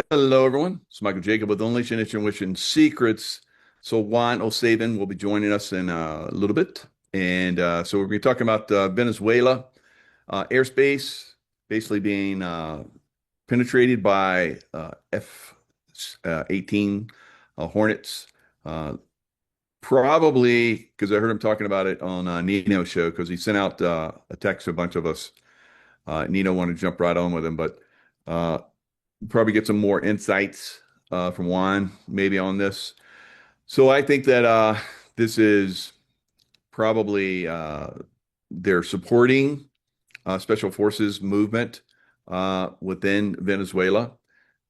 Hello, everyone. It's Michael Jacob with Unleashing Intuition Secrets. So Juan Savin will be joining us in a little bit. And so we're going to be talking about Venezuela airspace basically being penetrated by F-18 Hornets. Uh, Probably because I heard him talking about it on Nino's show because he sent out a text to a bunch of us. Nino wanted to jump right on with him, but uh, probably get some more insights from Juan maybe on this. So I think that this is probably they're supporting special forces movement within Venezuela.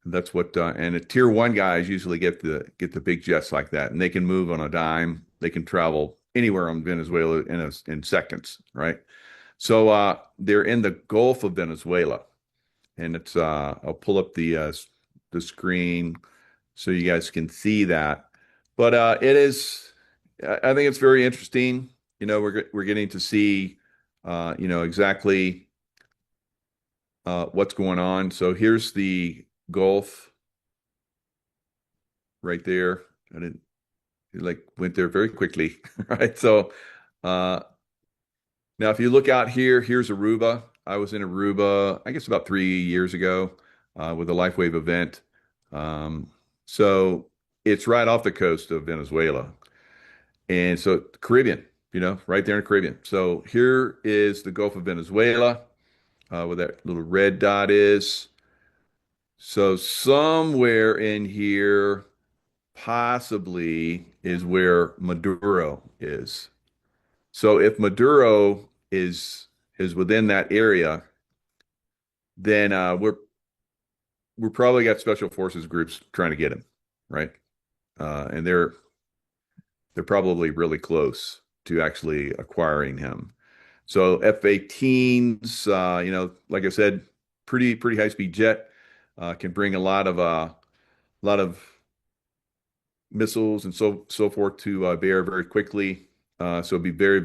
That's what and the tier one guys usually get the big jets like that, and they can move on a dime. They can travel anywhere on Venezuela in seconds, right? So they're in the Gulf of Venezuela, and it's I'll pull up the screen so you guys can see that. But it is I think it's very interesting. We're getting to see exactly what's going on. So here's the Gulf right there. I didn't it like went there very quickly, right? So uh now if you look out here, here's Aruba. I was in Aruba, I guess about 3 years ago, with a LifeWave event. So it's right off the coast of Venezuela. And so Caribbean, right there in the Caribbean. So here is the Gulf of Venezuela, where that little red dot is. So somewhere in here possibly is where Maduro is. So if Maduro is within that area, then we're probably got special forces groups trying to get him, right? And they're probably really close to actually acquiring him. So F-18s, like I said, pretty high speed jet, can bring a lot of missiles and so forth to bear very quickly. So it'd be very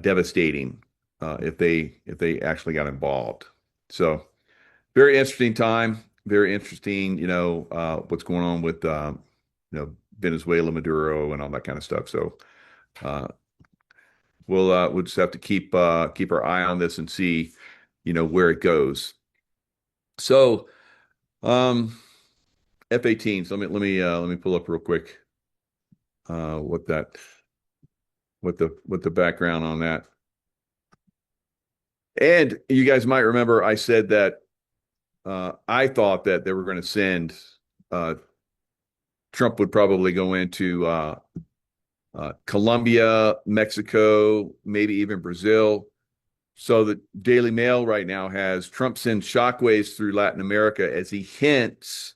devastating if they actually got involved. So very interesting time. Very interesting, what's going on with Venezuela, Maduro, and all that kind of stuff. So uh, we'll just have to keep our eye on this and see, where it goes. So um, F-18s. Let me pull up real quick what that what the background on that. And you guys might remember I said that I thought that they were going to send uh, Trump would probably go into Colombia, Mexico, maybe even Brazil. So the Daily Mail right now has Trump sends shockwaves through Latin America as he hints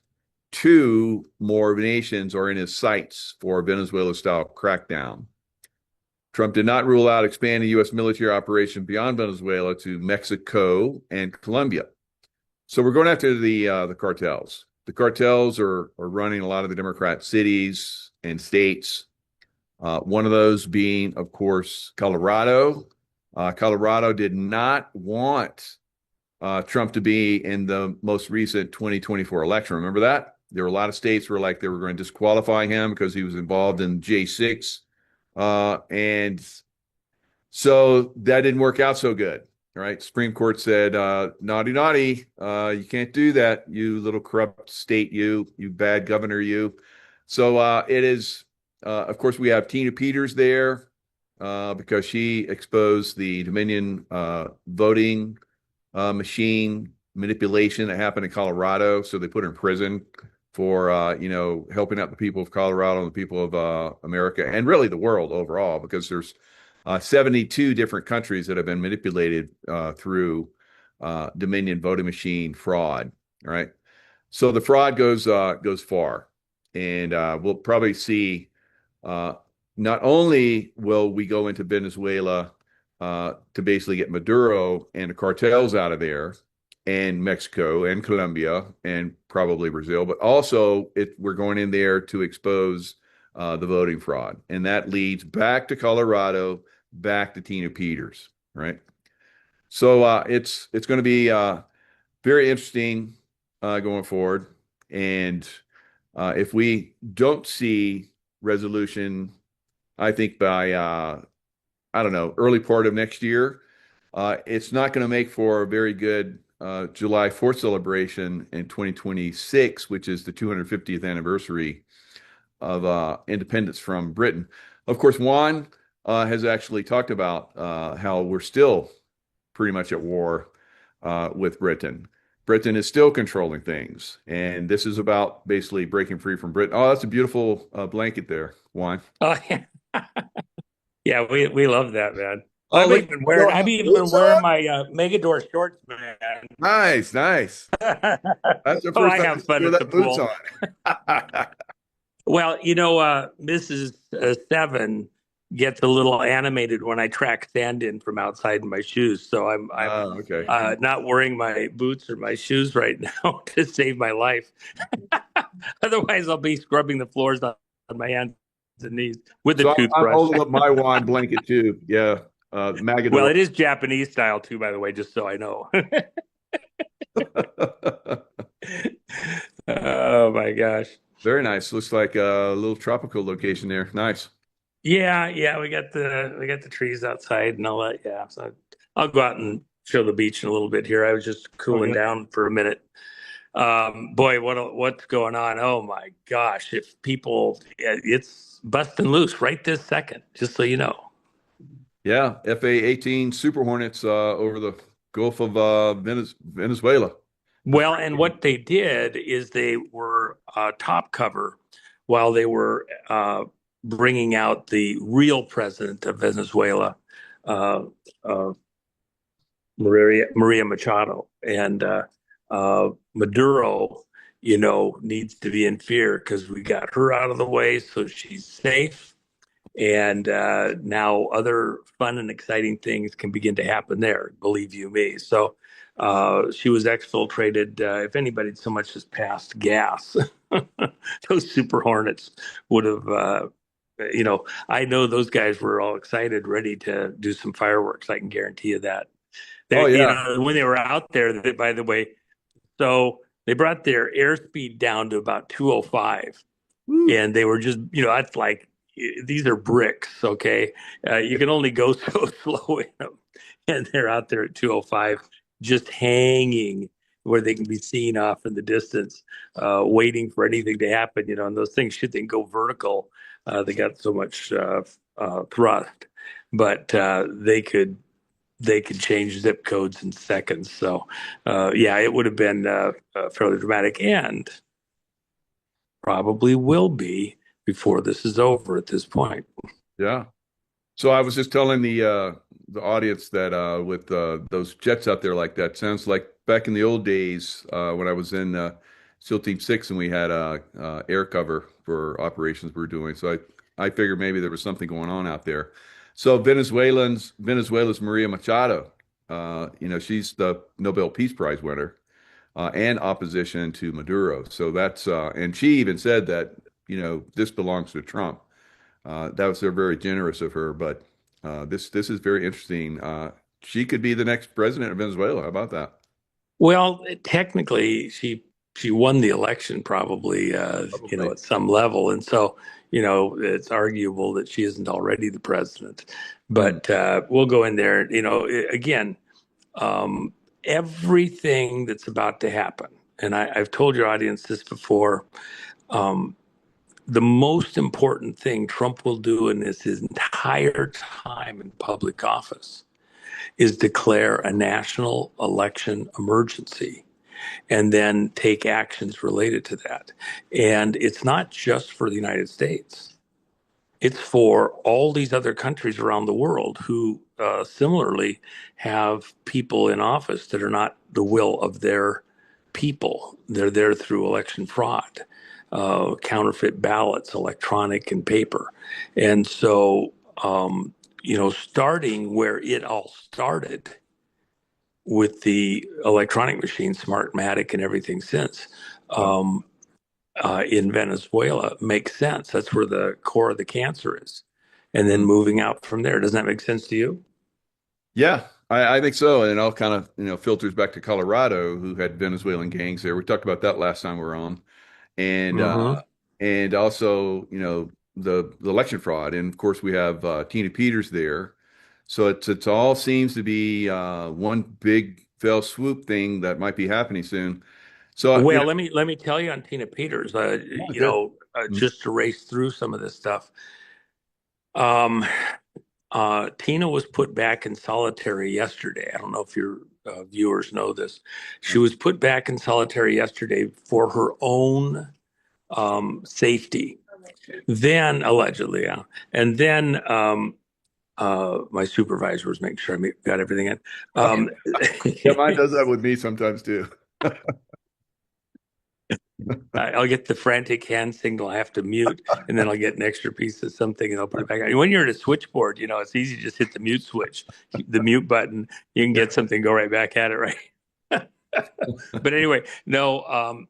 two more nations are in his sights for a Venezuela-style crackdown. Trump did not rule out expanding U.S. military operation beyond Venezuela to Mexico and Colombia. So we're going after the cartels. The cartels are running a lot of the Democrat cities and states. One of those being, of course, Colorado. Colorado did not want Trump to be in the most recent 2024 election. Remember that? There were a lot of states where like they were going to disqualify him because he was involved in J6. And so that didn't work out so good. Right. Supreme Court said, naughty, naughty. You can't do that, you little corrupt state, you bad governor, you. So it is, of course, we have Tina Peters there because she exposed the Dominion voting machine manipulation that happened in Colorado. So they put her in prison for helping out the people of Colorado and the people of America and really the world overall, because there's 72 different countries that have been manipulated through Dominion voting machine fraud. Right, so the fraud goes far, and we'll probably see. Not only will we go into Venezuela to basically get Maduro and the cartels out of there, and Mexico and Colombia and probably Brazil, but also we're going in there to expose the voting fraud, and that leads back to Colorado, back to Tina Peters, right? So it's going to be very interesting. going forward. And if we don't see resolution, I think by I don't know, early part of next year, it's not going to make for a very good July 4th celebration in 2026, which is the 250th anniversary of independence from Britain. Of course, Juan has actually talked about how we're still pretty much at war with Britain. Britain is still controlling things, and this is about basically breaking free from Britain. Oh, that's a beautiful blanket there, Juan. Oh yeah, yeah, we love that, man. Oh, look, you don't I'm have even boots wearing on? my Megador shorts, man. Nice, nice. That's the Oh, first I time have I've seen fun you at the without boots pool. on. Well, Mrs. Savin gets a little animated when I track sand in from outside in my shoes. So I'm Oh, okay. not wearing my boots or my shoes right now to save my life. Otherwise, I'll be scrubbing the floors on my hands and knees with a So I'm toothbrush. holding up my Juan blanket too. Yeah, Well, Magador. it is Japanese style too, by the way, just so I know. Oh my gosh. Very nice. Looks like a little tropical location there. Nice. Yeah, yeah, we got the trees outside and all that. Yeah, so I'll go out and show the beach in a little bit here. I was just Oh, cooling good. down for a minute. Boy, what's going on? Oh my gosh! If people, it's busting loose right this second. Just so you know. Yeah, F-18 Super Hornets over the Gulf of Venezuela. Well, and what they did is they were top cover while they were bringing out the real president of Venezuela, uh, uh, Maria Machado, and Maduro, needs to be in fear because we got her out of the way, so she's safe. And now other fun and exciting things can begin to happen there, believe you me. So she was exfiltrated. If anybody so much as passed gas, those Super Hornets would have. I know those guys were all excited, ready to do some fireworks. I can guarantee you that. Oh They, yeah. when they were out there, by the way, so they brought their airspeed down to about 205, Woo. and they were just, that's like these are bricks, okay? You can only go so slow in them, and they're out there at 205, just hanging where they can be seen off in the distance, waiting for anything to happen. And those things, should they go vertical, they got so much thrust, but they could change zip codes in seconds. So, yeah, it would have been fairly dramatic, and probably will be before this is over at this point. Yeah. So I was just telling the audience that with those jets out there like that, sounds like back in the old days when I was in SEAL Team 6 and we had air cover for operations we were doing. So I figured maybe there was something going on out there. So Venezuela's Maria Machado, she's the Nobel Peace Prize winner and opposition to Maduro. So that's and she even said that this belongs to Trump. That was very generous of her, but this is very interesting. She could be the next president of Venezuela. How about that? Well, technically, she won the election probably, Probably. at some level, and so it's arguable that she isn't already the president. Mm. But we'll go in there. Again, um, everything that's about to happen, and I've told your audience this before. Um, the most important thing Trump will do in his entire time in public office is declare a national election emergency and then take actions related to that. And it's not just for the United States. It's for all these other countries around the world who similarly have people in office that are not the will of their people. They're there through election fraud, counterfeit ballots, electronic and paper. And so, starting where it all started with the electronic machine, Smartmatic, and everything since, Yeah. um, in Venezuela makes sense. That's where the core of the cancer is. And then Mm. moving out from there. Doesn't that make sense to you? Yeah. I think so. And it all kind of, filters back to Colorado, who had Venezuelan gangs there. We talked about that last time we were on. And Mm-hmm. and also, the election fraud. And of course we have Tina Peters there. So it's all seems to be one big fell swoop thing that might be happening soon. So Well, let me tell you on Tina Peters. yeah, good. Just to race through some of this stuff. Um, Tina was put back in solitary yesterday. I don't know if your viewers know this. She was put back in solitary yesterday for her own safety. Then, allegedly, yeah. And then my supervisor was making sure got everything in. Um, Yeah, mine does that with me sometimes too. I'll get the frantic hand signal I have to mute, and then I'll get an extra piece of something and I'll put it back on. When you're at a switchboard, it's easy to just hit the mute switch, the mute button. You can get something, go right back at it, right? But anyway, no.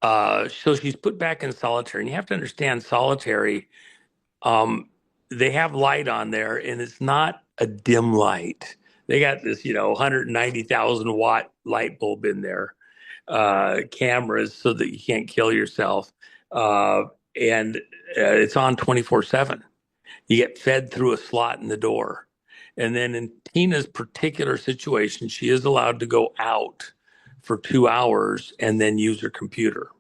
So she's put back in solitary, and you have to understand solitary. Um, they have light on there, and it's not a dim light. They got this, 190,000 watt light bulb in there, cameras so that you can't kill yourself. Uh, and it's on 24/7. You get fed through a slot in the door. And then in Tina's particular situation, she is allowed to go out for 2 hours and then use her computer.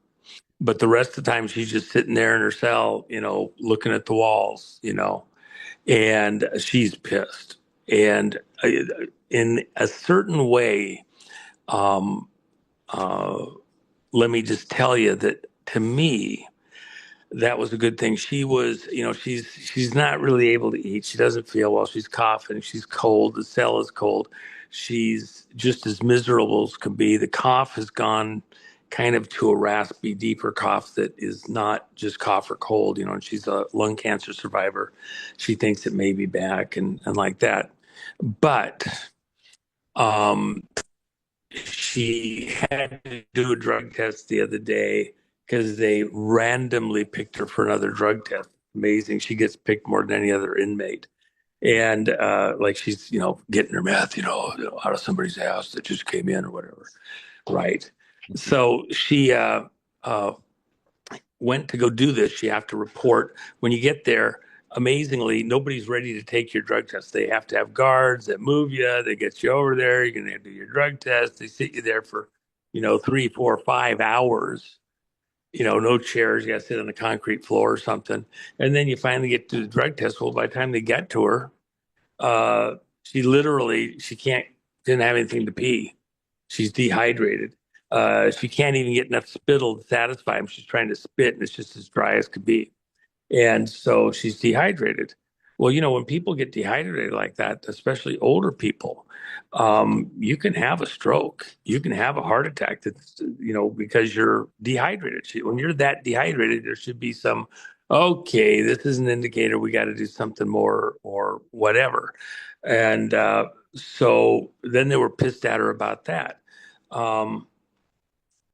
But the rest of the time, she's just sitting there in her cell, looking at the walls, and she's pissed. And in a certain way, um, uh, let me just tell you that to me, that was a good thing. She was, she's not really able to eat. She doesn't feel well. She's coughing. She's cold. The cell is cold. She's just as miserable as can be. The cough has gone kind of to a raspy, deeper cough that is not just cough or cold, and she's a lung cancer survivor. She thinks it may be back and like that. But um, she had to do a drug test the other day because they randomly picked her for another drug test. Amazing. She gets picked more than any other inmate. And like she's, getting her meth, out of somebody's house that just came in or whatever. Right. So she uh, went to go do this. You have to report when you get there. Amazingly, nobody's ready to take your drug test. They have to have guards that move you. They get you over there. You're going to do your drug test. They sit you there for, 3, 4, 5 hours. No chairs. You got to sit on the concrete floor or something. And then you finally get to the drug test. Well, by the time they get to her, uh, she didn't have anything to pee. She's dehydrated. She can't even get enough spittle to satisfy him. She's trying to spit, and it's just as dry as could be. And so she's dehydrated. Well, when people get dehydrated like that, especially older people, you can have a stroke. You can have a heart attack that's, because you're dehydrated. When you're that dehydrated, there should be okay, this is an indicator we got to do something more or whatever. And so then they were pissed at her about that. Um,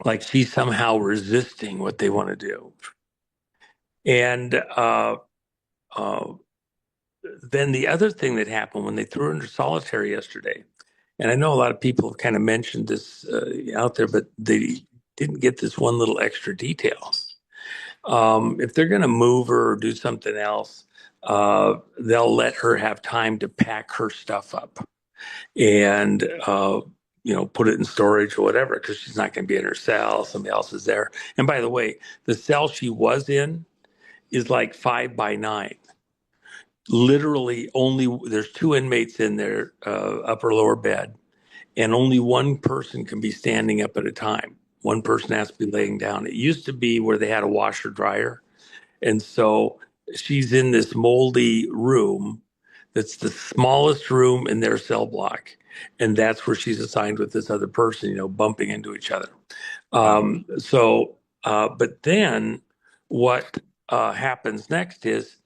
like she's somehow resisting what they want to do. And uh, then the other thing that happened when they threw her into solitary yesterday, and I know a lot of people have kind of mentioned this out there, but they didn't get this one little extra detail. If they're going to move her or do something else, they'll let her have time to pack her stuff up and put it in storage or whatever, because she's not going to be in her cell. Somebody else is there. And by the way, the cell she was in is like 5 by 9. Literally, only there's two inmates in their upper lower bed, and only one person can be standing up at a time. One person has to be laying down. It used to be where they had a washer dryer, and so she's in this moldy room that's the smallest room in their cell block. And that's where she's assigned with this other person, bumping into each other. Wow. But then what happens next is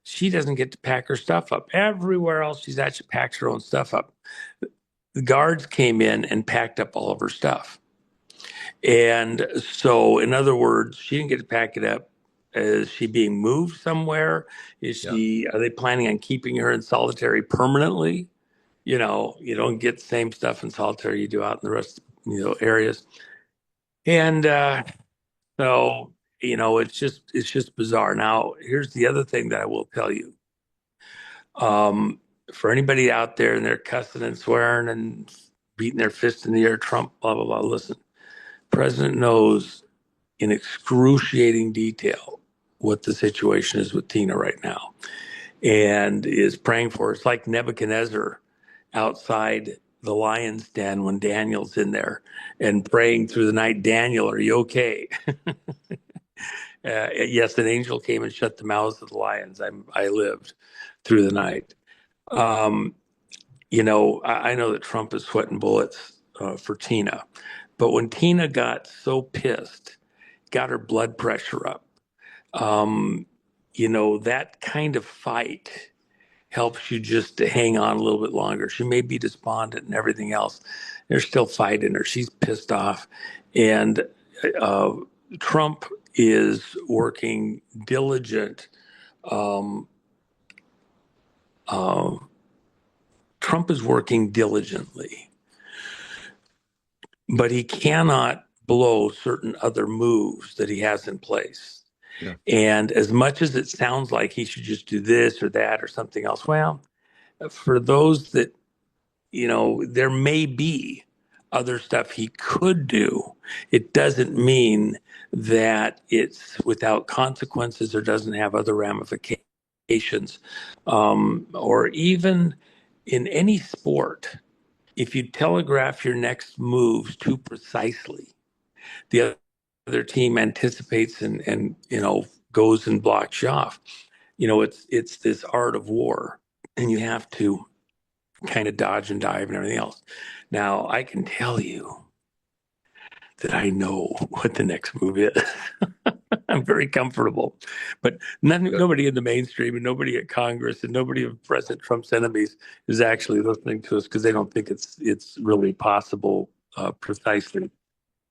she doesn't get to pack her stuff up. Everywhere else she's at, she packs her own stuff up. The guards came in and packed up all of her stuff. And so, in other words, she didn't get to pack it up. Is she being moved somewhere? Yeah. Are they planning on keeping her in solitary permanently? You know, you don't get the same stuff in solitary you do out in the rest, areas. And so, it's just bizarre. Now, here's the other thing that I will tell you. Um, for anybody out there and they're cussing and swearing and beating their fist in the air, Trump, blah, blah, blah. Listen, President knows in excruciating detail what the situation is with Tina right now and is praying for her. It's like Nebuchadnezzar outside the lion's den when Daniel's in there and praying through the night, Daniel, are you okay? Yes, an angel came and shut the mouths of the lions. I lived through the night. Um, I know that Trump is sweating bullets for Tina, but when Tina got so pissed, got her blood pressure up, um, that kind of fight helps you just to hang on a little bit longer. She may be despondent and everything else. They're still fighting her. She's pissed off. And uh, Trump is working diligent. Um, uh, Trump is working diligently, but he cannot blow certain other moves that he has in place. Yeah. And as much as it sounds like he should just do this or that or something else, well, for those that, there may be other stuff he could do. It doesn't mean that it's without consequences or doesn't have other ramifications. Or even in any sport, if you telegraph your next moves too precisely, the other team anticipates and goes and blocks you off. It's this art of war, and you have to kind of dodge and dive and everything else. Now, I can tell you that I know what the next move is. I'm very comfortable, but nobody in the mainstream and nobody at Congress and nobody of President Trump's enemies is actually listening to us because they don't think it's really possible precisely.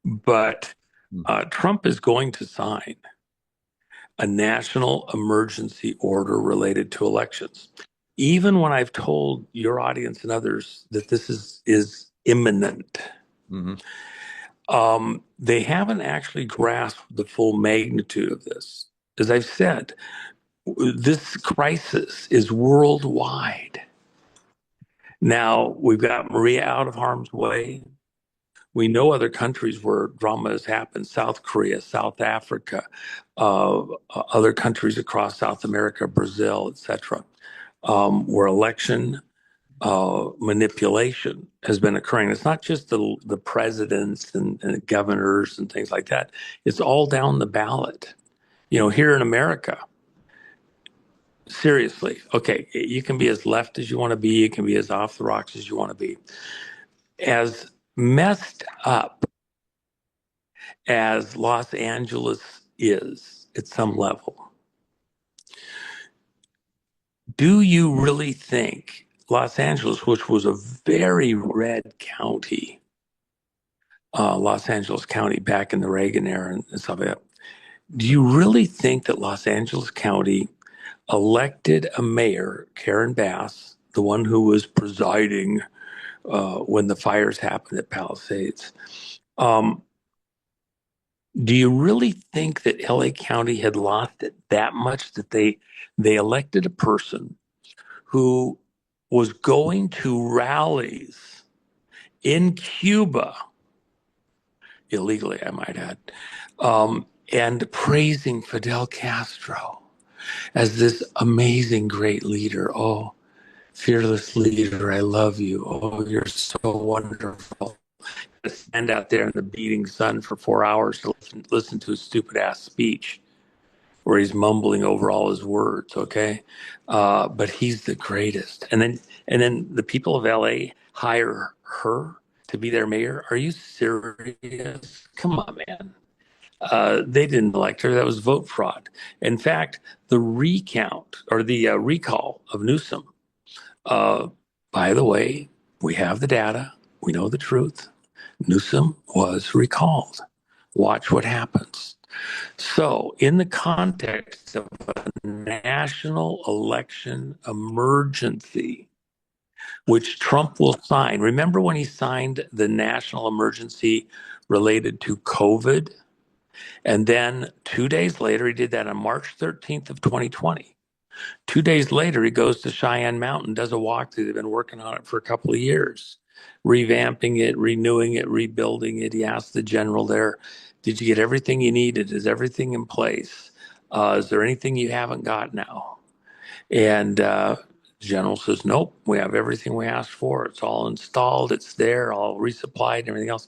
But Trump is going to sign a national emergency order related to elections. Even when I've told your audience and others that this is imminent, Mm-hmm. they haven't actually grasped the full magnitude of this. As I've said, this crisis is worldwide. Now, we've got Maria out of harm's way. We know other countries where drama has happened: South Korea, South Africa, other countries across South America, Brazil, etc., where election manipulation has been occurring. It's not just the presidents and governors and things like that. It's all down the ballot. Here in America, seriously, okay, you can be as left as you want to be. You can be as off the rocks as you want to be. As messed up as Los Angeles is at some level, do you really think Los Angeles, which was a very red county, Los Angeles County back in the Reagan era and stuff like that, do you really think that Los Angeles County elected a mayor, Karen Bass, the one who was presiding when the fires happened at Palisades? Do you really think that LA County had lost it that much that they elected a person who was going to rallies in Cuba, illegally, I might add, and praising Fidel Castro as this amazing, great leader? Oh, fearless leader, I love you. Oh, you're so wonderful. Stand out there in the beating sun for 4 hours to listen to his stupid ass speech where he's mumbling over all his words. Okay. But he's the greatest. And then the people of LA hire her to be their mayor. Are you serious? Come on, man. They didn't elect her. That was vote fraud. In fact, the recount or the recall of Newsom, uh, by the way, we have the data. We know the truth. Newsom was recalled. Watch what happens. So, in the context of a national election emergency, which Trump will sign. Remember when he signed the national emergency related to COVID? And then 2 days later, he did that on March 13th of 2020. 2 days later, he goes to Cheyenne Mountain, does a walkthrough. They've been working on it for a couple of years, revamping it, renewing it, rebuilding it. He asked the general there, did you get everything you needed? Is everything in place? Is there anything you haven't got now? And general says, nope, we have everything we asked for. It's all installed. It's there, all resupplied and everything else.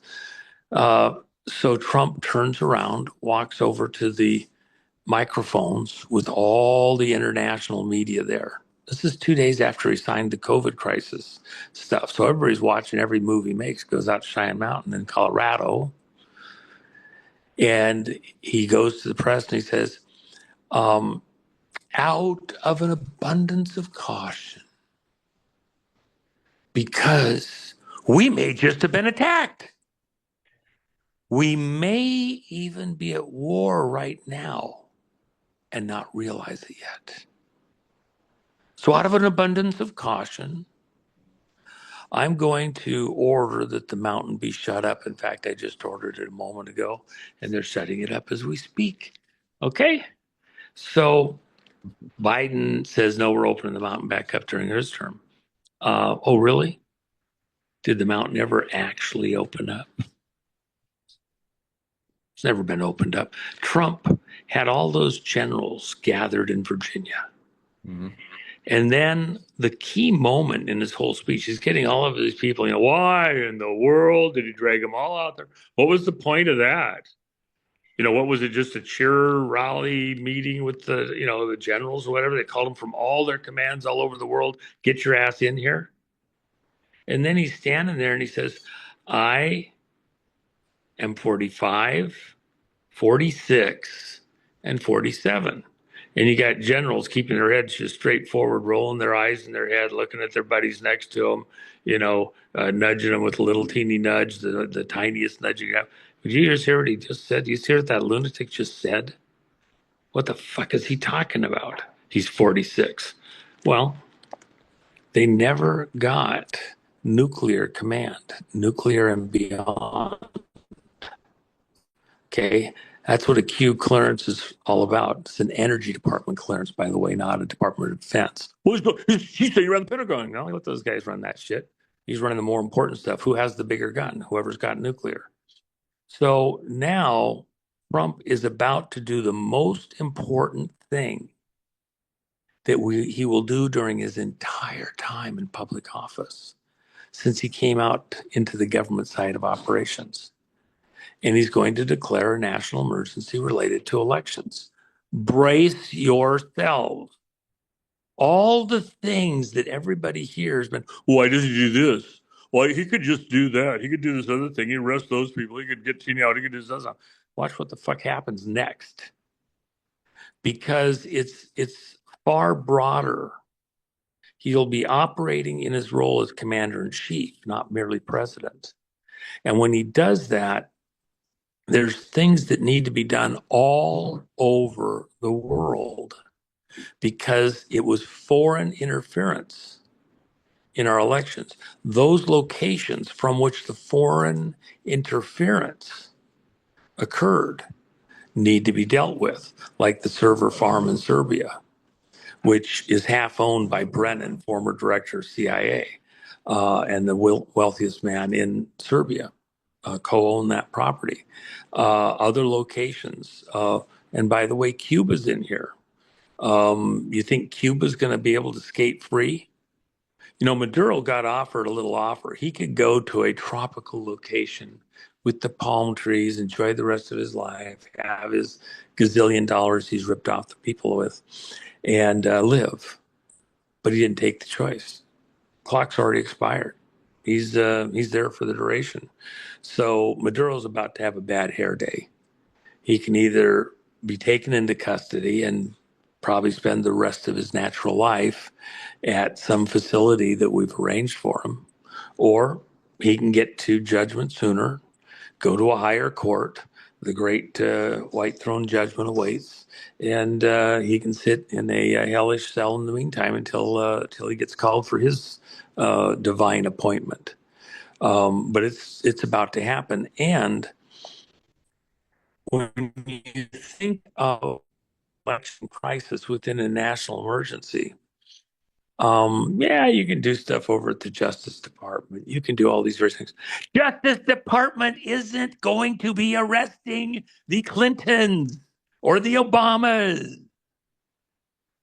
So Trump turns around, walks over to the microphones with all the international media there. This is 2 days after he signed the COVID crisis stuff. So everybody's watching every move he makes, goes out to Cheyenne Mountain in Colorado. And he goes to the press and he says, out of an abundance of caution, because we may just have been attacked. We may even be at war right now and not realize it yet. So out of an abundance of caution, I'm going to order that the mountain be shut up. In fact, I just ordered it a moment ago, and they're shutting it up as we speak. Okay? So Biden says, no, we're opening the mountain back up during his term. Oh, really? Did the mountain ever actually open up? It's never been opened up. Trump had all those generals gathered in Virginia. Mm-hmm. And then the key moment in this whole speech, he's getting all of these people, why in the world did he drag them all out there? What was the point of that? What was it, just a cheer rally meeting with the generals or whatever? They called them from all their commands all over the world. Get your ass in here. And then he's standing there and he says, I am 45, 46, and 47. And you got generals keeping their heads just straight forward, rolling their eyes in their head, looking at their buddies next to them, nudging them with a little teeny nudge, the tiniest nudging you have. Did you just hear what he just said? You hear what that lunatic just said? What the fuck is he talking about? He's 46. Well, they never got nuclear command, nuclear and beyond. Okay. That's what a Q clearance is all about. It's an energy department clearance, by the way, not a Department of Defense. Well, he's saying around the Pentagon. No, let those guys run that shit. He's running the more important stuff. Who has the bigger gun? Whoever's got nuclear. So now Trump is about to do the most important thing that he will do during his entire time in public office since he came out into the government side of operations. And he's going to declare a national emergency related to elections. Brace yourselves. All the things that everybody hears, why does he do this? Well, he could just do that. He could do this other thing. He'd arrest those people. He could get Tina out. He could do this other stuff. Watch what the fuck happens next. Because it's far broader. He'll be operating in his role as commander-in-chief, not merely president. And when he does that, there's things that need to be done all over the world because it was foreign interference in our elections. Those locations from which the foreign interference occurred need to be dealt with, like the server farm in Serbia, which is half owned by Brennan, former director of CIA, and the wealthiest man in Serbia. Co-own that property. Other locations. And by the way, Cuba's in here. You think Cuba's going to be able to skate free? Maduro got offered a little offer. He could go to a tropical location with the palm trees, enjoy the rest of his life, have his gazillion dollars he's ripped off the people with, and live. But he didn't take the choice. Clock's already expired. He's there for the duration. So Maduro's about to have a bad hair day. He can either be taken into custody and probably spend the rest of his natural life at some facility that we've arranged for him, or he can get to judgment sooner, go to a higher court. the great white throne judgment awaits, and he can sit in a hellish cell in the meantime until he gets called for his divine appointment. But it's about to happen. And when you think of election crisis within a national emergency, yeah, you can do stuff over at the Justice Department. You can do all these various things. Justice Department isn't going to be arresting the Clintons or the Obamas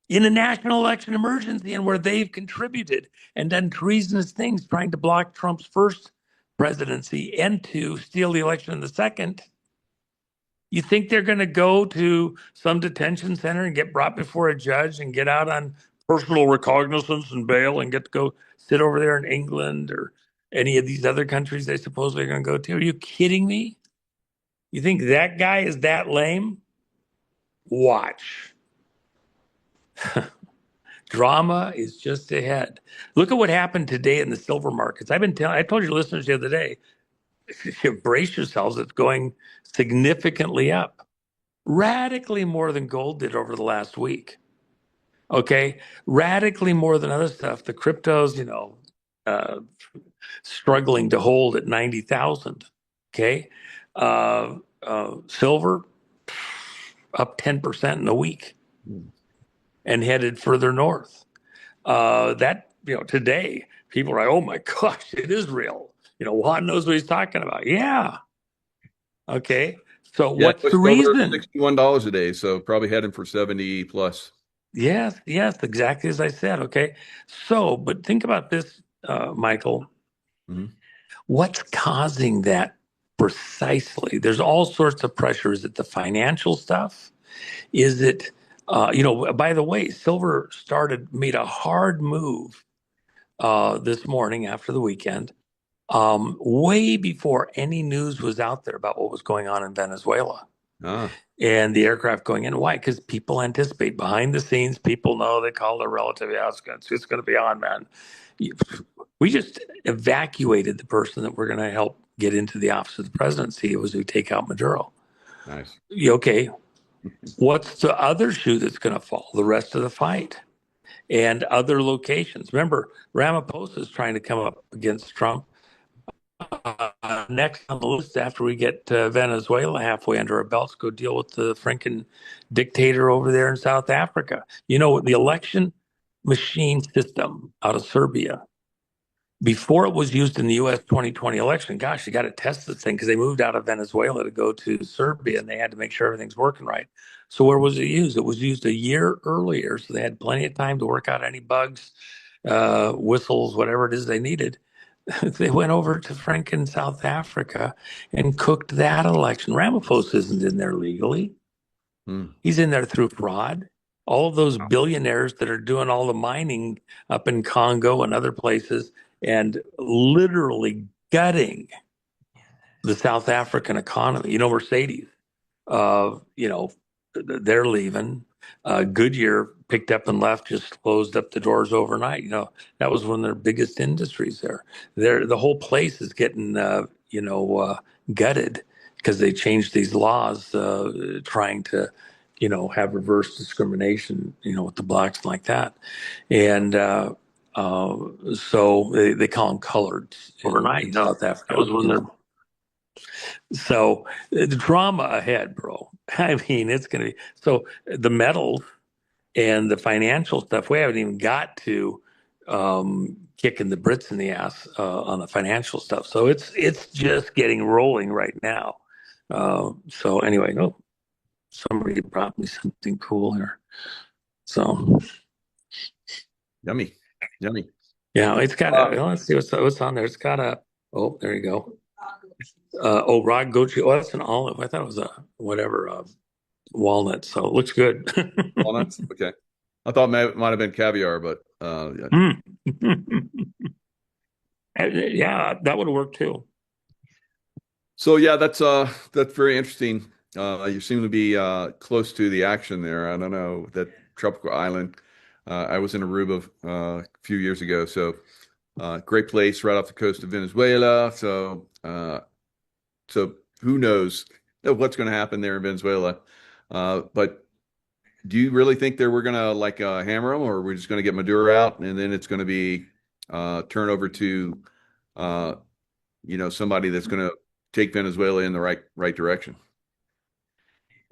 in a national election emergency, and where they've contributed and done treasonous things trying to block Trump's first presidency and to steal the election in the second. You think they're going to go to some detention center and get brought before a judge and get out on personal recognizance and bail and get to go sit over there in England or any of these other countries they supposedly are going to go to? Are you kidding me? You think that guy is that lame? Watch. Drama is just ahead. Look at what happened today in the silver markets. I told your listeners the other day, brace yourselves, it's going significantly up. Radically more than gold did over the last week. Okay, radically more than other stuff. The cryptos, struggling to hold at 90,000. Okay, silver up 10% in a week and headed further north. Today people are like, oh my gosh, it is real. Juan knows what he's talking about. Yeah. Okay. So what's the reason? $61 a day, so probably heading for 70 plus. Yes, exactly as I said. Okay. So, but think about this, Michael. Mm-hmm. What's causing that precisely? There's all sorts of pressure. Is it the financial stuff? Is it, by the way, silver made a hard move this morning after the weekend, way before any news was out there about what was going on in Venezuela. And the aircraft going in. Why? Because people anticipate behind the scenes. People know, they call their relative. Yeah, it's going to be on, man. We just evacuated the person that we're going to help get into the office of the presidency. It was who take out Maduro. Nice. Okay. What's the other shoe that's going to fall? The rest of the fight and other locations. Remember, Ramaphosa is trying to come up against Trump. Next on the list after we get Venezuela halfway under our belts, go deal with the Franken dictator over there in South Africa. The election machine system out of Serbia, before it was used in the U.S. 2020 election, gosh, you got to test this thing because they moved out of Venezuela to go to Serbia and they had to make sure everything's working right. So where was it used? It was used a year earlier. So they had plenty of time to work out any bugs, whistles, whatever it is they needed. They went over to Franken, South Africa, and cooked that election. Ramaphosa isn't in there legally. He's in there through fraud. All of those billionaires that are doing all the mining up in Congo and other places and literally gutting the South African economy. Mercedes, they're leaving. Goodyear picked up and left, just closed up the doors overnight. That was one of their biggest industries there. The whole place is getting, gutted because they changed these laws trying to, have reverse discrimination, with the blacks and like that. And so they call them colored overnight in South Africa. That was when they're. So the drama ahead, bro. I mean, it's going to be so the metals and the financial stuff. We haven't even got to kicking the Brits in the ass on the financial stuff. So it's just getting rolling right now. So anyway, somebody brought me something cool here. So yummy. Yeah, it's got let's see what's on there. It's got oh, there you go. Rod gochujang. Oh, that's an olive. I thought it was a whatever walnut. So it looks good. Walnuts. Okay. I thought it might have been caviar, but yeah. Yeah, that would work too. So yeah, that's very interesting. You seem to be close to the action there. I don't know, that tropical island. I was in Aruba a few years ago, so great place right off the coast of Venezuela. So who knows of what's going to happen there in Venezuela. But do you really think that we're going to like hammer them, or we're just going to get Maduro out and then it's going to be turn over to somebody that's going to take Venezuela in the right direction?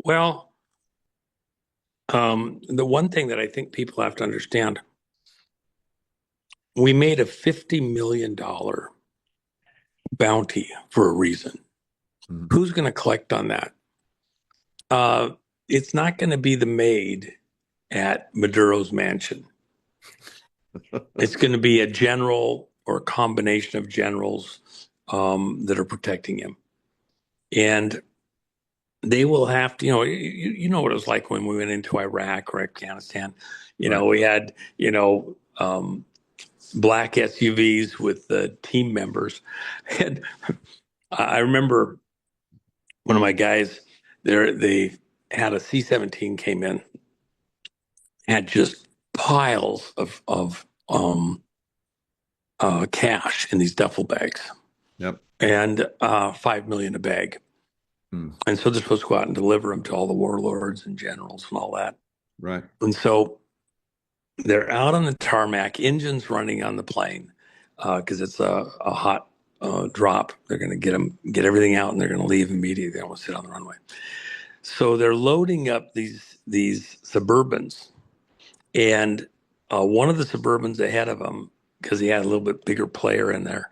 Well, the one thing that I think people have to understand, we made a $50 million bounty for a reason. Mhm. Who's going to collect on that? It's not going to be the maid at Maduro's mansion. It's going to be a general or a combination of generals that are protecting him. And they will have to, you know what it was like when we went into Iraq or Afghanistan. Right. We had, black SUVs with the team members. And I remember one of my guys there, they had a C-17 came in, had just piles of cash in these duffel bags Yep. and 5 million a bag. Hmm. And so they're supposed to go out and deliver them to all the warlords and generals and all that. Right. And so they're out on the tarmac, engines running on the plane because it's a hot drop. They're going to get everything out, and they're going to leave immediately. They don't want to sit on the runway. So they're loading up these Suburbans, and one of the Suburbans ahead of them, because he had a little bit bigger player in there,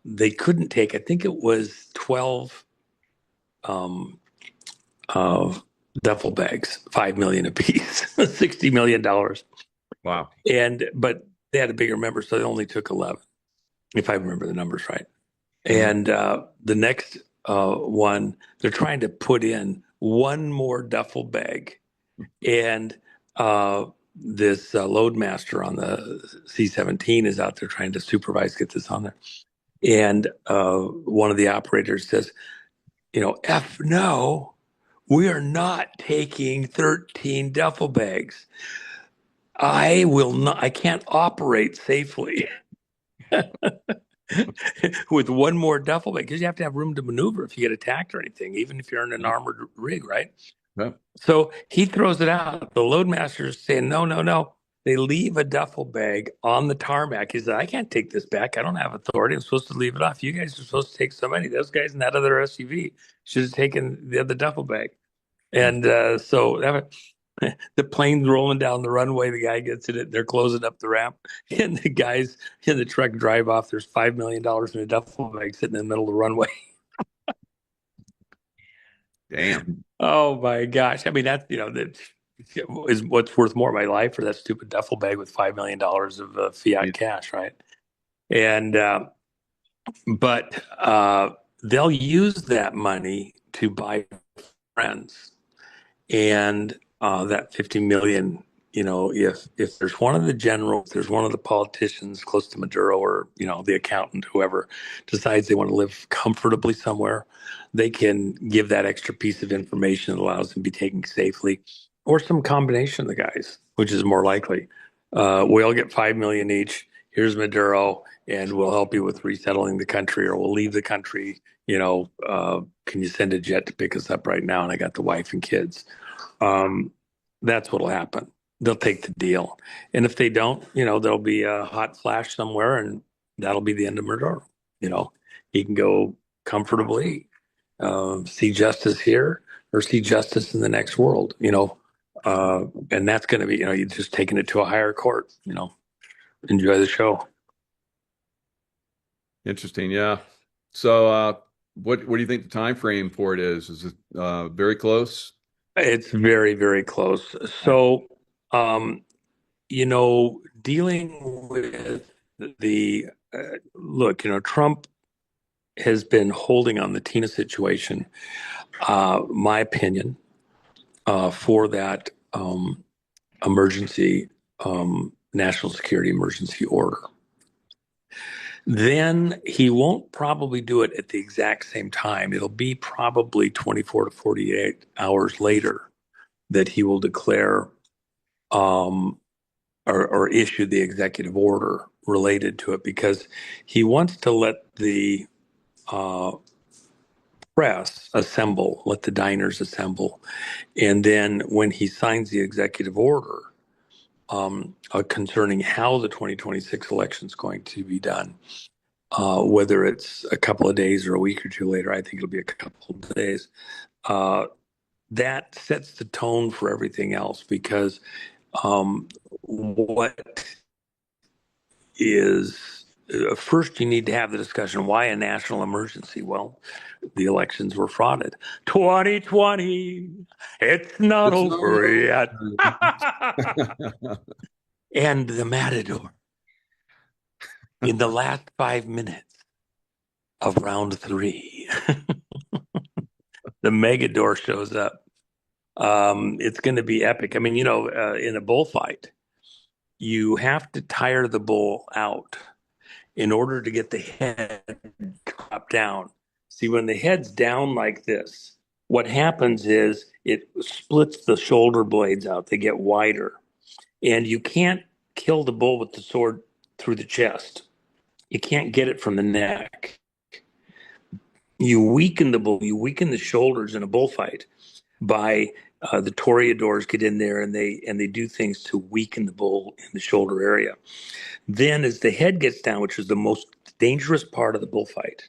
they couldn't take. I think it was 12 of duffel bags, 5 million apiece, $60 million. Wow. But they had a bigger member, so they only took 11, if I remember the numbers right. Mhm. And the next one, they're trying to put in one more duffel bag, and this loadmaster on the C-17 is out there trying to supervise, get this on there. And one of the operators says, F no, we are not taking 13 duffel bags. I can't operate safely with one more duffel bag because you have to have room to maneuver if you get attacked or anything, even if you're in an armored rig, right? Yep. So he throws it out. The loadmaster is saying, no, no, no. They leave a duffel bag on the tarmac. He said, I can't take this back. I don't have authority. I'm supposed to leave it off. You guys are supposed to take so many. Those guys in that other SUV should have taken the other duffel bag. And so the plane's rolling down the runway. The guy gets in it. They're closing up the ramp. And the guys in the truck drive off. There's $5 million in a duffel bag sitting in the middle of the runway. Damn. Oh my gosh. I mean, that is what's worth more, my life or that stupid duffel bag with $5 million of fiat It- cash, right? And, but they'll use that money to buy friends. And that 50 million, if there's one of the generals, there's one of the politicians close to Maduro or, the accountant, whoever decides they want to live comfortably somewhere, they can give that extra piece of information that allows them to be taken safely, or some combination of the guys, which is more likely. We all get 5 million each. Here's Maduro, and we'll help you with resettling the country, or we'll leave the country. Can you send a jet to pick us up right now? And I got the wife and kids. um, that's what'll happen. They'll take the deal. And if they don't, there'll be a hot flash somewhere and that'll be the end of murder. He can go comfortably, see justice here or see justice in the next world, and that's going to be, you're just taking it to a higher court, enjoy the show. Interesting. Yeah. So, what do you think the time frame for it is? Is it very close? It's very, very close. Yeah. So, um, dealing with the look, Trump has been holding on the Tina situation, my opinion, for that emergency, national security emergency order. Then he won't probably do it at the exact same time. It'll be probably 24 to 48 hours later that he will declare um, or issue the executive order related to it, because he wants to let the uh, press assemble, let the diners assemble. And then when he signs the executive order concerning how the 2026 election is going to be done, whether it's a couple of days or a week or two later, I think it'll be a couple of days, that sets the tone for everything else, because what is first, you need to have the discussion. Why a national emergency? Well, the elections were frauded. 2020, it's not It's not over yet. over. And the Matador, in the last 5 minutes of round three, the Megador shows up. It's going to be epic. I mean, in a bullfight, you have to tire the bull out in order to get the head dropped down. See, when the head's down like this, what happens is it splits the shoulder blades out. They get wider. And you can't kill the bull with the sword through the chest. You can't get it from the neck. You weaken the bull, you weaken the shoulders in a bullfight by the toreadors get in there and they do things to weaken the bull in the shoulder area. Then as the head gets down, which is the most dangerous part of the bullfight,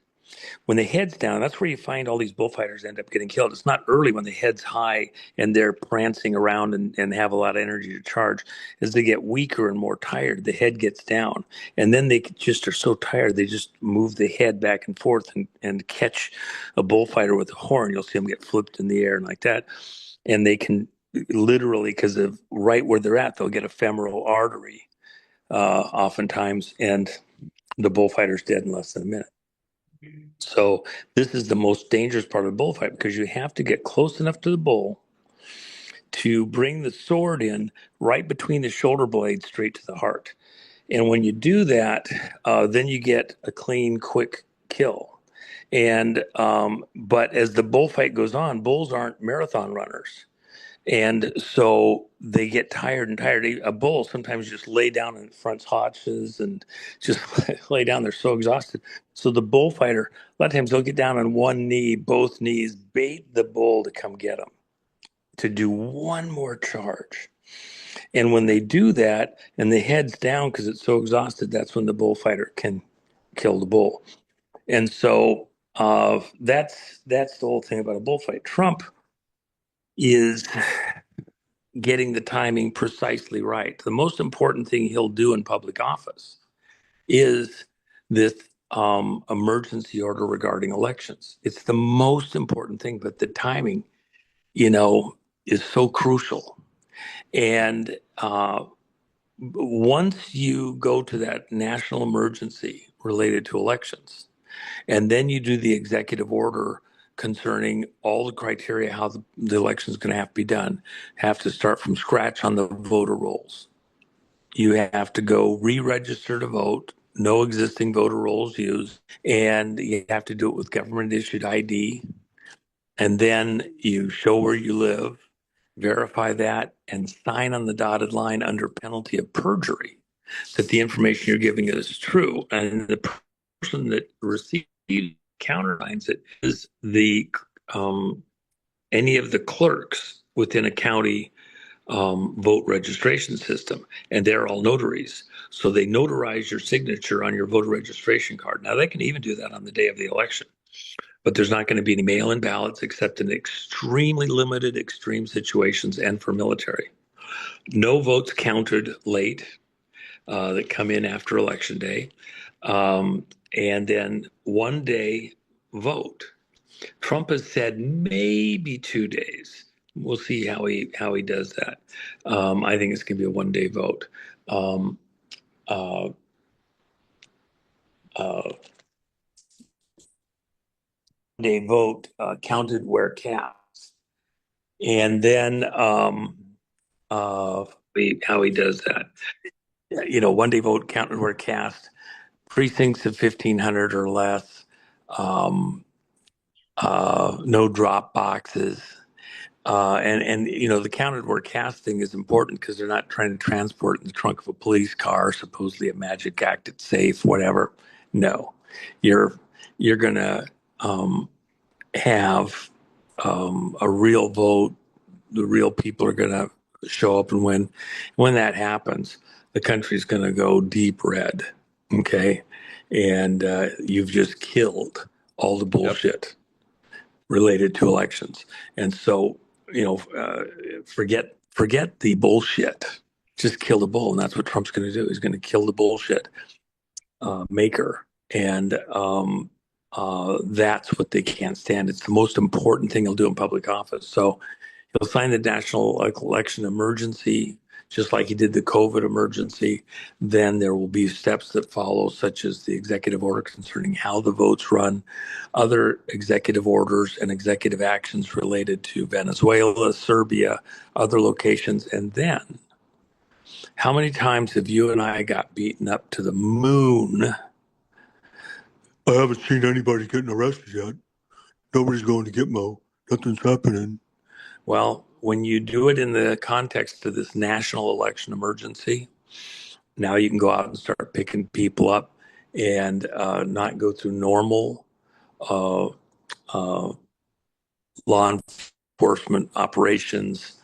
when the head's down, that's where you find all these bullfighters end up getting killed. It's not early when the head's high and they're prancing around and have a lot of energy to charge. As they get weaker and more tired, the head gets down. And then they just are so tired, they just move the head back and forth and catch a bullfighter with a horn. You'll see them get flipped in the air and like that. And they can literally, because of right where they're at, they'll get a femoral artery oftentimes, and the bullfighter's dead in less than a minute. So this is the most dangerous part of the bullfight, because you have to get close enough to the bull to bring the sword in right between the shoulder blades straight to the heart. And when you do that, then you get a clean, quick kill. And but as the bullfight goes on, bulls aren't marathon runners. And so they get tired and tired. A bull sometimes just lay down in front haunches and just lay down. They're so exhausted. So the bullfighter, a lot of times they'll get down on one knee, both knees, bait the bull to come get them, to do one more charge. And when they do that and the head's down because it's so exhausted, that's when the bullfighter can kill the bull. And so that's the whole thing about a bullfight. Trump is getting the timing precisely right. The most important thing he'll do in public office is this emergency order regarding elections. It's the most important thing, but the timing, is so crucial. And once you go to that national emergency related to elections, and then you do the executive order concerning all the criteria, how the election is going to have to be done, have to start from scratch on the voter rolls. You have to go re-register to vote, no existing voter rolls used, and you have to do it with government-issued ID. And then you show where you live, verify that, and sign on the dotted line under penalty of perjury that the information you're giving is true. And the person that receives countersigns it is the any of the clerks within a county vote registration system, and they're all notaries. So they notarize your signature on your voter registration card. Now they can even do that on the day of the election, but there's not going to be any mail-in ballots except in extremely limited extreme situations and for military. No votes counted late that come in after election day. And then 1 day vote. Trump has said maybe 2 days. We'll see how he does that. I think it's going to be a 1 day vote. Uh, Day vote counted where cast, and then how he does that. 1 day vote counted where cast, precincts of 1,500 or less, no drop boxes. And the counted where casting is important because they're not trying to transport in the trunk of a police car, supposedly a magic act, it's safe, whatever. No, you're gonna have a real vote, the real people are going to show up and win. When that happens, the country's going to go deep red. Okay. And you've just killed all the Yep. bullshit related to elections. And so, forget the bullshit. Just kill the bull. And that's what Trump's going to do. He's going to kill the bullshit maker. And that's what they can't stand. It's the most important thing he'll do in public office. So he'll sign the national election emergency, just like he did the COVID emergency. Then there will be steps that follow, such as the executive order concerning how the votes run, other executive orders and executive actions related to Venezuela, Serbia, other locations. And then, how many times have you and I got beaten up to the moon? I haven't seen anybody getting arrested yet. Nobody's going to Gitmo. Nothing's happening. Well, when you do it in the context of this national election emergency, now you can go out and start picking people up and not go through normal uh, uh, law enforcement operations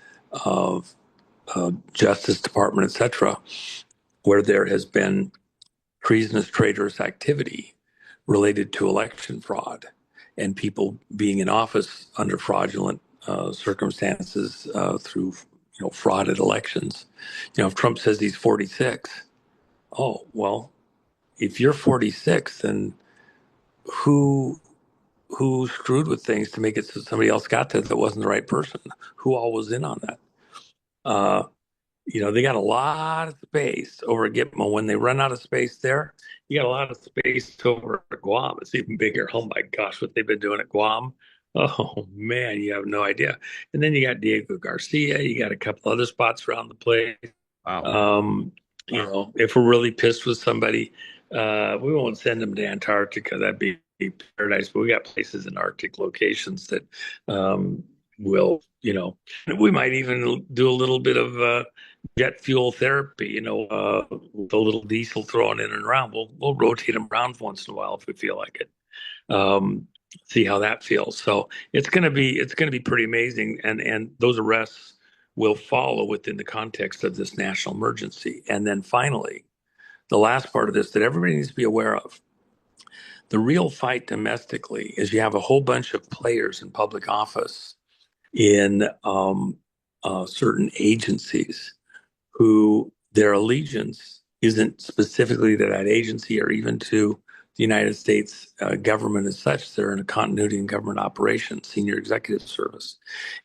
of Justice Department, etc., where there has been treasonous, traitorous activity related to election fraud and people being in office under fraudulent circumstances through frauded elections. If Trump says he's 46, oh well, if you're 46, then who who screwed with things to make it so somebody else got there that wasn't the right person? Who all was in on that? Uh, they got a lot of space over at Gitmo. When they run out of space there, you got a lot of space over at Guam. It's even bigger. Oh my gosh, what they've been doing at Guam. Oh man, you have no idea. And then you got Diego Garcia. You got a couple other spots around the place. Wow. Um, if we're really pissed with somebody, we won't send them to Antarctica. That'd be paradise. But we got places in Arctic locations that will, we might even do a little bit of jet fuel therapy, with a little diesel thrown in and around. We'll rotate them around once in a while if we feel like it. See how that feels. So it's gonna be pretty amazing, and those arrests will follow within the context of this national emergency. And then finally, the last part of this that everybody needs to be aware of. The real fight domestically is you have a whole bunch of players in public office in certain agencies who their allegiance isn't specifically to that agency or even to the United States government as such. They're in a continuity in government operations, senior executive service,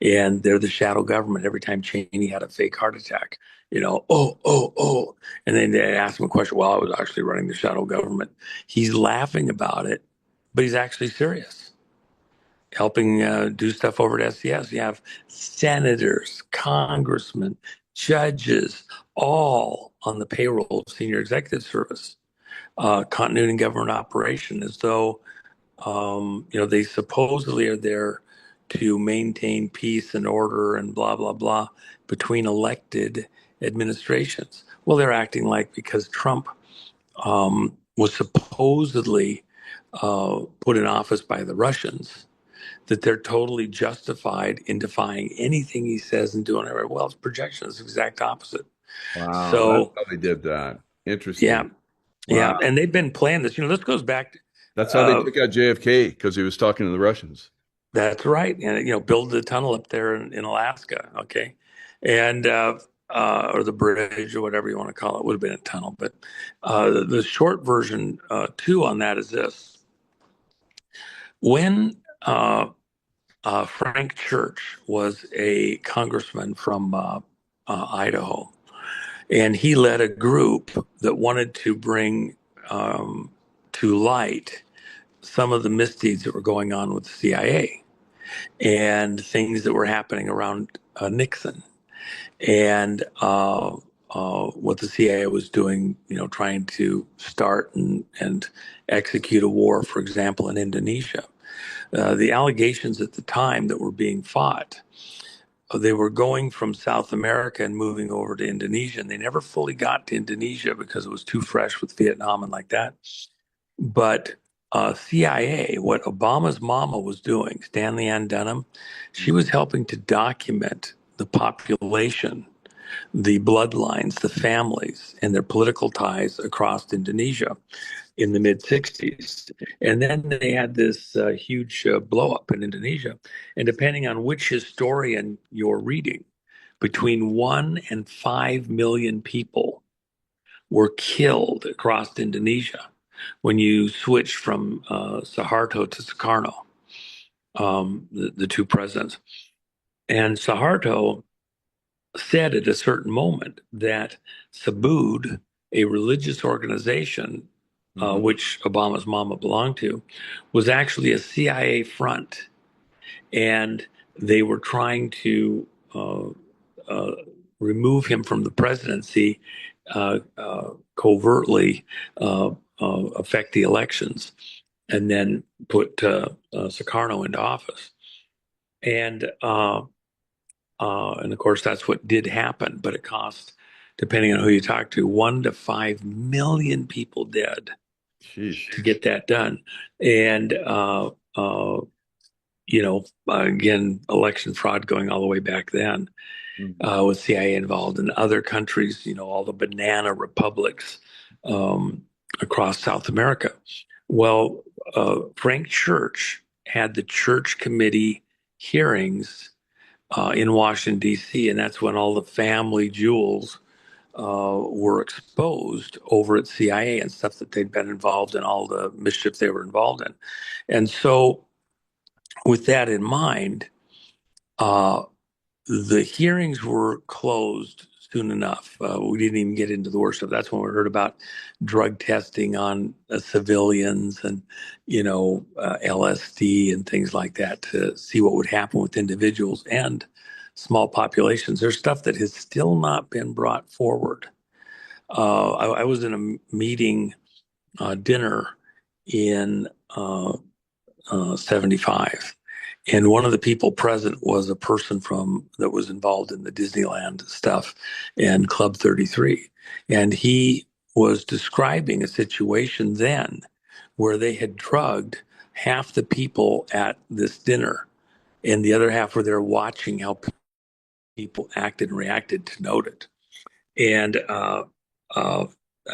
and they're the shadow government. Every time Cheney had a fake heart attack, oh, and then they asked him a question. Well, I was actually running the shadow government. He's laughing about it, but he's actually serious helping do stuff over at SES. You have senators, congressmen, judges, all on the payroll of senior executive service, continuity in government operation, as though they supposedly are there to maintain peace and order and blah blah blah between elected administrations. Well, they're acting like because Trump was supposedly put in office by the Russians, that they're totally justified in defying anything he says and doing it. Well, it's projection. It's the exact opposite. Wow. That's So, how they did that. yeah, Interesting. yeah. Wow. And they've been playing this. This goes back to, That's how they took out JFK because he was talking to the Russians. that's right. And, build the tunnel up there in Alaska. Okay. And, or the bridge or whatever you want to call it. Would have been a tunnel. But the short version, too, on that is this. When Frank Church was a congressman from Idaho, and he led a group that wanted to bring to light some of the misdeeds that were going on with the CIA and things that were happening around Nixon and what the CIA was doing, trying to start and execute a war, for example, in Indonesia. The allegations at the time that were being fought, they were going from South America and moving over to Indonesia, and they never fully got to Indonesia because it was too fresh with Vietnam and like that. But CIA, what Obama's mama was doing, Stanley Ann Dunham, she was helping to document the population, the bloodlines, the families, and their political ties across Indonesia in the mid 60s. And then they had this huge blow up in Indonesia. And depending on which historian you're reading, between 1 and 5 million people were killed across Indonesia when you switched from Suharto to Sukarno, the two presidents. And Suharto said at a certain moment that Sabud, a religious organization, which Obama's mama belonged to, was actually a CIA front. And they were trying to uh, remove him from the presidency, covertly affect the elections, and then put Sukarno into office. And of course, that's what did happen, but it cost, depending on who you talk to, 1 to 5 million people dead Sheesh. to get that done. And, again, election fraud going all the way back then, with CIA involved in other countries, all the banana republics across South America. Well, Frank Church had the church committee hearings in Washington, D.C., and that's when all the family jewels were exposed over at CIA and stuff that they'd been involved in, all the mischief they were involved in. And so, with that in mind, uh, the hearings were closed soon enough. We didn't even get into the worst stuff. That's when we heard about drug testing on civilians and, LSD and things like that to see what would happen with individuals and small populations. There's stuff that has still not been brought forward. I was in a meeting, dinner in 75. And one of the people present was a person that was involved in the Disneyland stuff and Club 33. And he was describing a situation then where they had drugged half the people at this dinner, and the other half were there watching how people acted and reacted to note it. And uh, I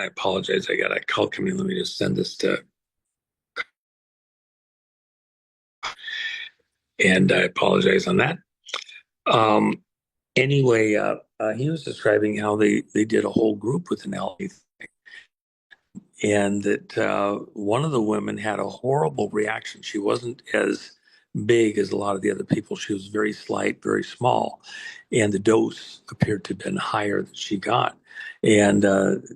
apologize. I got a call coming. Let me just send this to, and I apologize on that. Um, Anyway, he was describing how they did a whole group with an LA thing, and that one of the women had a horrible reaction. She wasn't as big as a lot of the other people. She was very slight, very small, and the dose appeared to have been higher than she got, and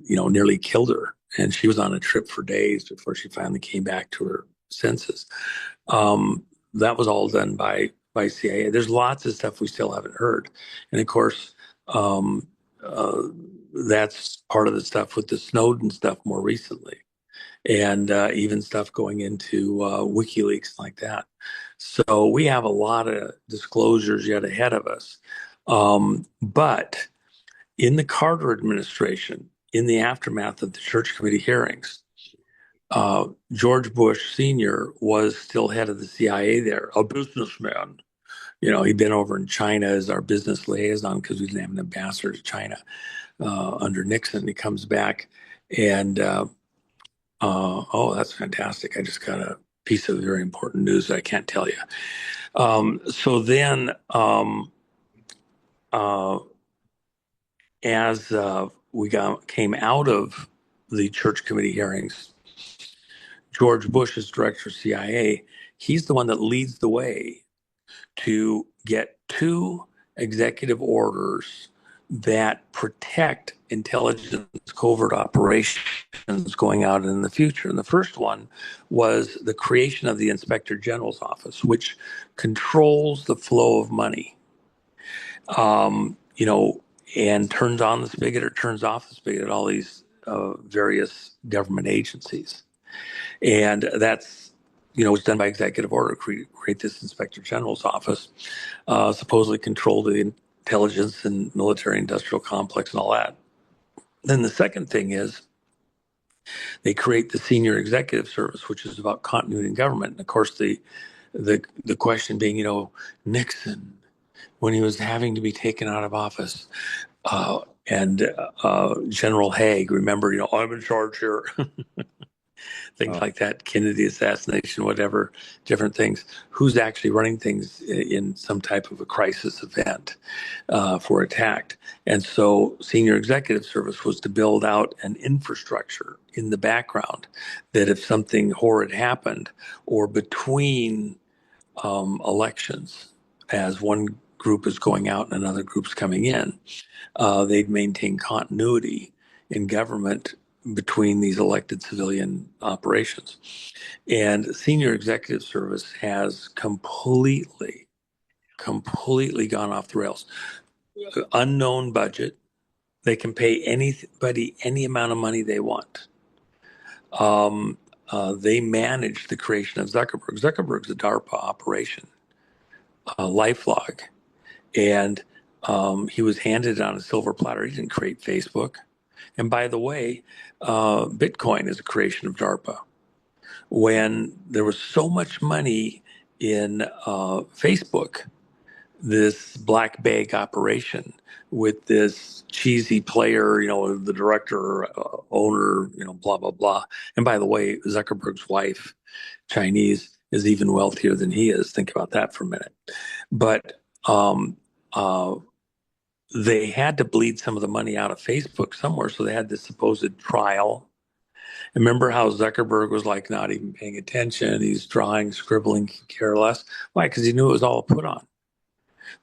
nearly killed her. And she was on a trip for days before she finally came back to her senses. That was all done by CIA. There's lots of stuff we still haven't heard, and of course, um, uh, that's part of the stuff with the Snowden stuff more recently, and even stuff going into WikiLeaks like that. So we have a lot of disclosures yet ahead of us. But in the Carter administration, in the aftermath of the Church Committee hearings, George Bush Sr. was still head of the CIA there, a businessman. He'd been over in China as our business liaison because we didn't have an ambassador to China under Nixon. He comes back and, oh, that's fantastic. I just got a piece of very important news that I can't tell you. So then, as we came out of the Church Committee hearings, George Bush is director of CIA. He's the one that leads the way to get two executive orders that protect intelligence covert operations going out in the future. And the first one was the creation of the Inspector General's office, which controls the flow of money, and turns on the spigot or turns off the spigot at all these various government agencies. And that's, it's done by executive order, create this Inspector General's office, supposedly control the intelligence and military industrial complex and all that. Then the second thing is They create the Senior Executive Service, which is about continuity in government. And of course, the question being, Nixon, when he was having to be taken out of office, and General Haig, remember, I'm in charge here. Things Oh, like that, Kennedy assassination, whatever, different things. Who's actually running things in some type of a crisis event for attack? And so, Senior Executive Service was to build out an infrastructure in the background that if something horrid happened or between elections, as one group is going out and another group's coming in, they'd maintain continuity in government between these elected civilian operations. And Senior Executive Service has completely gone off the rails. Unknown budget. They can pay anybody any amount of money they want. They managed the creation of Zuckerberg. Zuckerberg's a DARPA operation, LifeLog. And he was handed on a silver platter. He didn't create Facebook. And by the way, Bitcoin is a creation of DARPA. When there was so much money in Facebook, this black bag operation with this cheesy player, the director, owner, blah, blah, blah. And by the way, Zuckerberg's wife, Chinese, is even wealthier than he is. Think about that for a minute. But uh, they had to bleed some of the money out of Facebook somewhere. So they had this supposed trial. Remember how Zuckerberg was like not even paying attention? He's drawing, scribbling, care less. Why? Because he knew it was all a put on.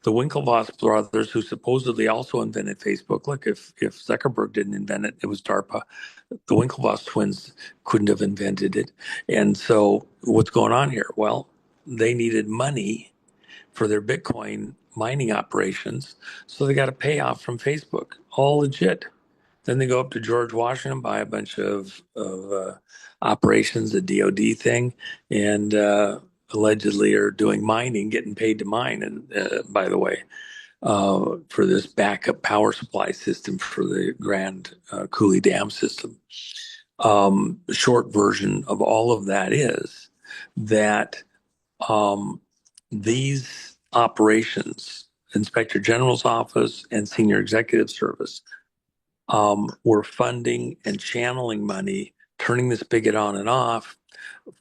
The Winklevoss brothers, who supposedly also invented Facebook, look, if Zuckerberg didn't invent it, it was DARPA. The Winklevoss twins couldn't have invented it. And so what's going on here? Well, they needed money for their Bitcoin mining operations. So they got a payoff from Facebook, all legit. Then they go up to George Washington, buy a bunch of operations, a DOD thing, and allegedly are doing mining, getting paid to mine. And by the way, for this backup power supply system for the Grand Coulee Dam system. The short version of all of that is that these operations, Inspector General's office and Senior Executive Service, were funding and channeling money, turning the spigot on and off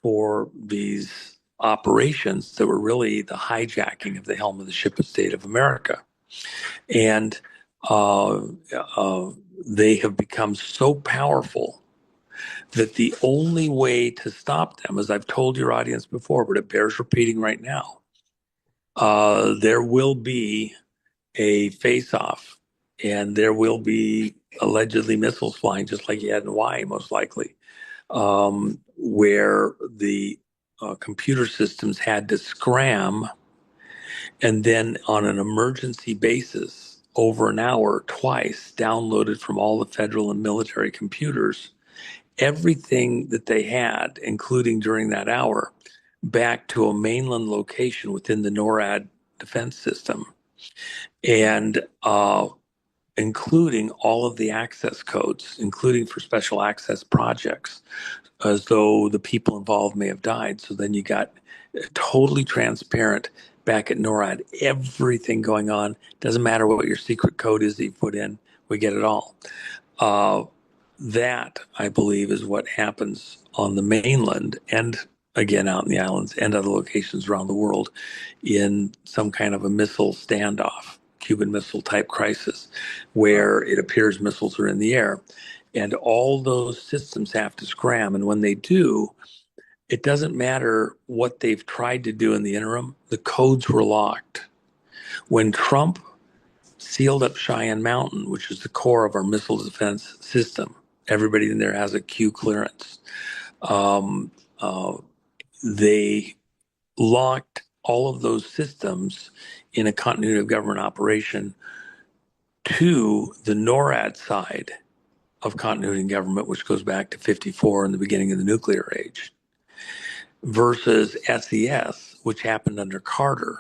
for these operations that were really the hijacking of the helm of the ship of state of America. And uh, they have become so powerful that the only way to stop them, as I've told your audience before, but it bears repeating right now, there will be a face-off, and there will be allegedly missiles flying, just like you had in Hawaii, most likely, where the computer systems had to scram, and then on an emergency basis, over an hour, twice, downloaded from all the federal and military computers everything that they had, including during that hour, back to a mainland location within the NORAD defense system. And including all of the access codes, including for special access projects, as though the people involved may have died. So then you got totally transparent back at NORAD, everything going on. Doesn't matter what your secret code is that you put in, we get it all. That, I believe, is what happens on the mainland and again out in the islands and other locations around the world in some kind of a missile standoff, Cuban Missile type crisis, where it appears missiles are in the air. And all those systems have to scram. And when they do, it doesn't matter what they've tried to do in the interim, the codes were locked. When Trump sealed up Cheyenne Mountain, which is the core of our missile defense system, everybody in there has a Q clearance. They locked all of those systems in a continuity of government operation to the NORAD side of continuity in government, which goes back to 54 and the beginning of the nuclear age, versus SES, which happened under Carter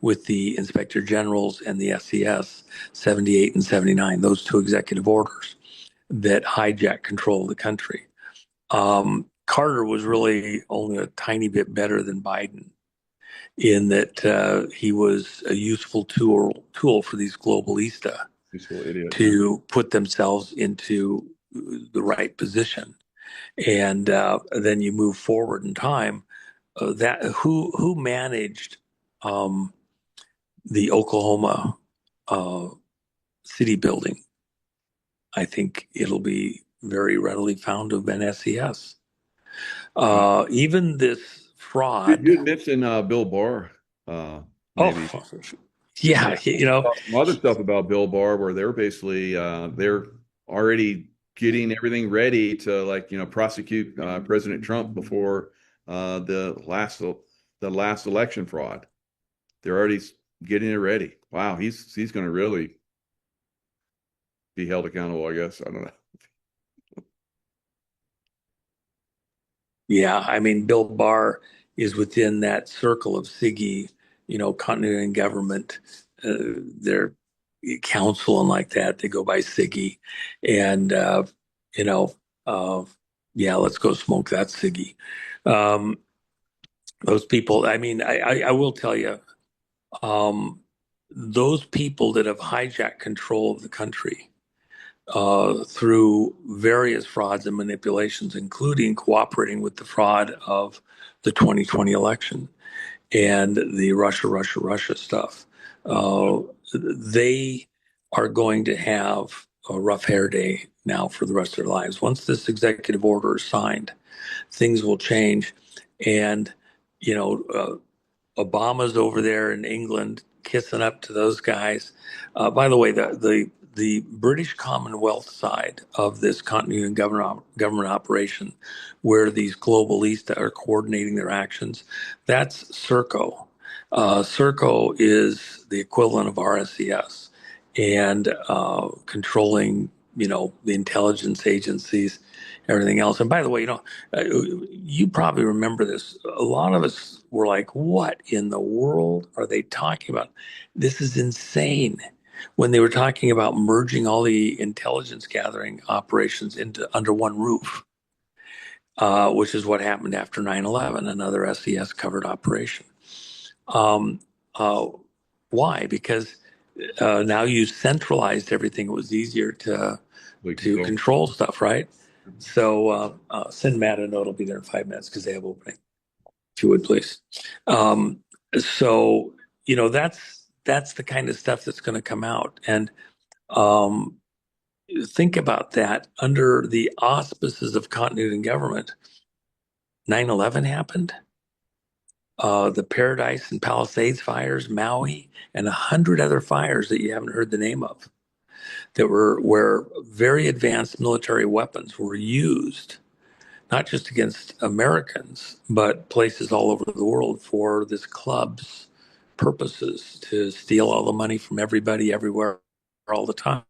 with the Inspector Generals and the SES 78 and 79, those two executive orders. that hijacked control of the country. Carter was really only a tiny bit better than Biden in that he was a useful tool for these globalista Useful idiot. to put themselves into the right position. And then you move forward in time. That who managed the Oklahoma city building? I think it'll be very readily found to have been SES. Even this fraud. You had mentioned Bill Barr, maybe. Oh, yeah, Some other stuff about Bill Barr where they're basically they're already getting everything ready to prosecute President Trump before the last election fraud. They're already getting it ready. Wow, he's going to really be held accountable, I guess. I don't know. yeah. I mean, Bill Barr is within that circle of SIGI, continuity in government, their council and like that. They go by SIGI, and you know, yeah, let's go smoke that SIGI. Um, those people. I mean, I will tell you, those people that have hijacked control of the country through various frauds and manipulations, including cooperating with the fraud of the 2020 election and the Russia stuff. They are going to have a rough hair day now for the rest of their lives. Once this executive order is signed, things will change. And, Obama's over there in England kissing up to those guys. By the way, the British Commonwealth side of this continuity and government operation, where these globalists are coordinating their actions, that's CERCO. CERCO is the equivalent of RSES and controlling, the intelligence agencies, everything else. And by the way, you probably remember this. A lot of us were like, what in the world are they talking about? This is insane. When they were talking about merging all the intelligence gathering operations into under one roof, which is what happened after 9/11, another SES covered operation. Um, uh, why? Because now you centralized everything. It was easier to control stuff, right? So send Matt a note. It'll be there in 5 minutes because they have opening. If you would, please. So that's the kind of stuff that's going to come out. And um, think about that under the auspices of continuity in government. 9/11 happened. The Paradise and Palisades fires, Maui, and 100 other fires that you haven't heard the name of, that were where very advanced military weapons were used, not just against Americans, but places all over the world for this club's purposes to steal all the money from everybody, everywhere, all the time.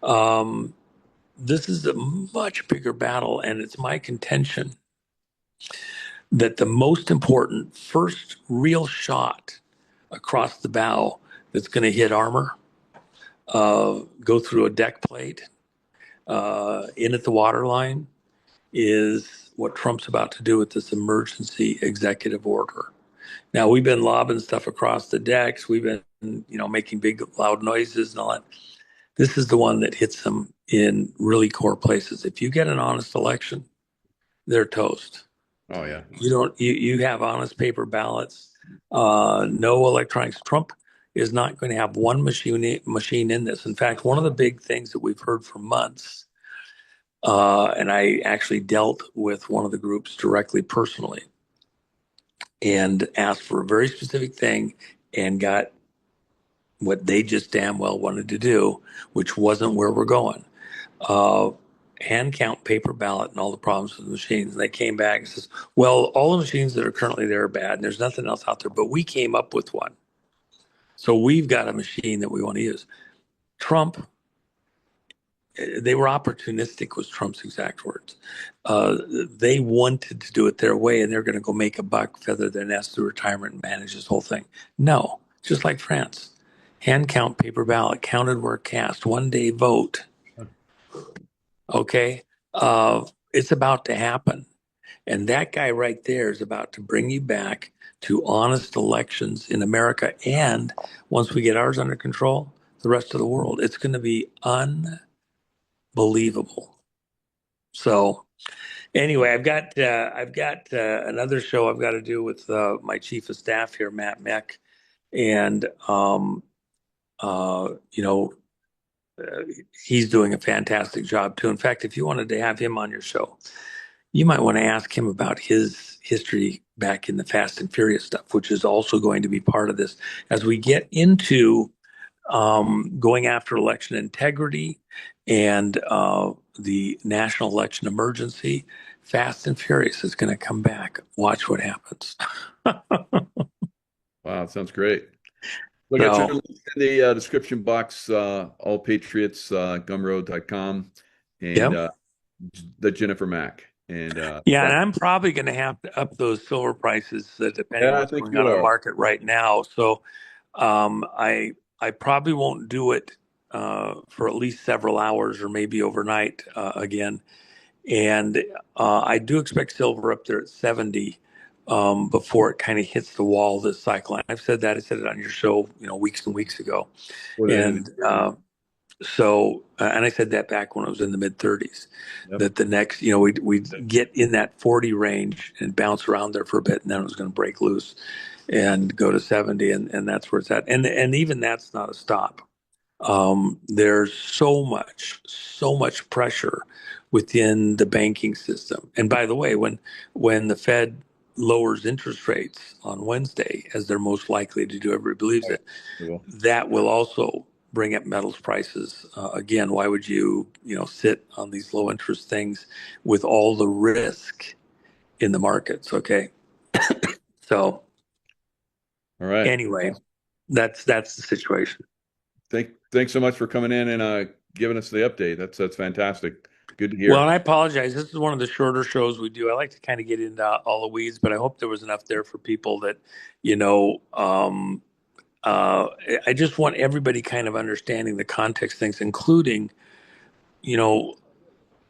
Um, this is a much bigger battle, and it's my contention that the most important first real shot across the bow that's going to hit armor, go through a deck plate, in at the waterline, is what Trump's about to do with this emergency executive order. Now, we've been lobbing stuff across the decks. We've been, making big, loud noises and all that. This is the one that hits them in really core places. If you get an honest election, they're toast. Oh yeah. You have honest paper ballots, no electronics. Trump is not going to have one machine in this. In fact, one of the big things that we've heard for months, and I actually dealt with one of the groups directly, personally, and asked for a very specific thing and got what they just damn well wanted to do, which wasn't where we're going. Hand count paper ballot and all the problems with the machines. And they came back and says, well, all the machines that are currently there are bad and there's nothing else out there, but we came up with one. So we've got a machine that we want to use. Trump, they were opportunistic, was Trump's exact words. They wanted to do it their way and they're going to go make a buck, feather their nest through retirement and manage this whole thing. No, just like France. Hand count paper ballot, counted where cast, 1 day vote. Okay. It's about to happen. And that guy right there is about to bring you back to honest elections in America. And once we get ours under control, the rest of the world, it's going to be unbelievable. So anyway, I've got another show I've got to do with my chief of staff here, Matt Meck, and you know, he's doing a fantastic job too. In fact, if you wanted to have him on your show, you might want to ask him about his history back in the Fast and Furious stuff, which is also going to be part of this as we get into going after election integrity and the national election emergency. Fast and Furious is going to come back. Watch what happens. Wow, sounds great. Look, I tried to So, link in the description box, all patriots, gumroad.com and yep. the Jennifer Mack. And Yeah, and I'm probably going to have to up those silver prices depending on yeah, I what's think going on you in the are. market right now. So, I probably won't do it for at least several hours or maybe overnight again. And I do expect silver up there at 70 before it kind of hits the wall this cycle. And I've said that. I said it on your show, weeks and weeks ago. For the end of the And year. and I said that back when I was in the mid 30s, Yep. that the next, we'd get in that 40 range and bounce around there for a bit, and then it was going to break loose and go to 70, and that's where it's at. And even that's not a stop. There's so much pressure within the banking system. And by the way, when the Fed lowers interest rates on Wednesday, as they're most likely to do, everybody believes Right. it, Well, that will also bring up metals prices. Again, why would you sit on these low interest things with all the risk in the markets? Okay, so all right. anyway, that's the situation. Thanks so much for coming in and giving us the update. That's fantastic. Good to Well, hear. and I apologize. This is one of the shorter shows we do. I like to kind of get into all the weeds, but I hope there was enough there for people that, you know, uh, I just want everybody kind of understanding the context things, including, you know,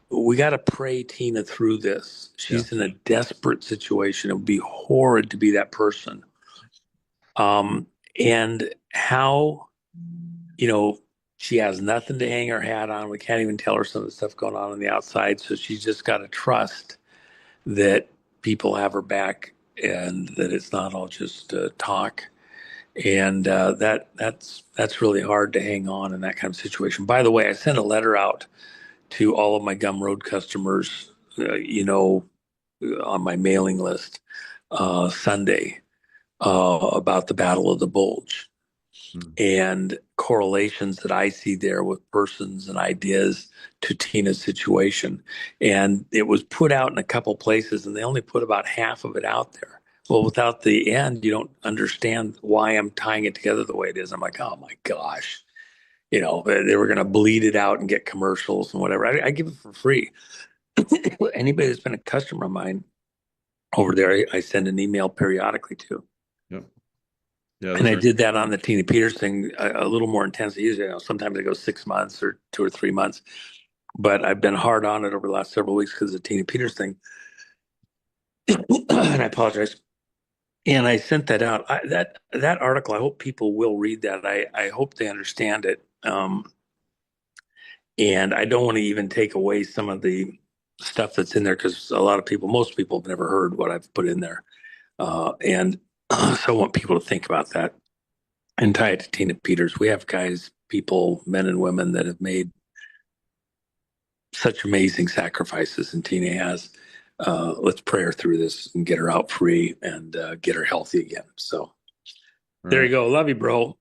we got to pray Tina through this. Yeah. She's in a desperate situation. It would be horrid to be that person. And how, you know, she has nothing to hang her hat on. We can't even tell her some of the stuff going on the outside. So she's just got to trust that people have her back and that it's not all just talk. And that's really hard to hang on in that kind of situation. By the way, I sent a letter out to all of my Gumroad customers, on my mailing list Sunday about the Battle of the Bulge Hmm. and correlations that I see there with persons and ideas to Tina's situation. And it was put out in a couple places, and they only put about half of it out there. Well, without the end, you don't understand why I'm tying it together the way it is. I'm like, oh my gosh, they were going to bleed it out and get commercials and whatever. I give it for free. Anybody that's been a customer of mine over there, I send an email periodically to. Yep. Yeah, And those I are did that on the Tina Peters thing a little more intensely. Usually, sometimes it goes 6 months or 2 or 3 months, but I've been hard on it over the last several weeks because of the Tina Peters thing. And I apologize. And I sent that out. That article, I hope people will read that. I hope they understand it. And I don't want to even take away some of the stuff that's in there because most people have never heard what I've put in there. And so I want people to think about that and tie it to Tina Peters. We have people, men and women that have made such amazing sacrifices, and Tina has. Let's pray her through this and get her out free and get her healthy again. So all there you right. go. Love you, bro. All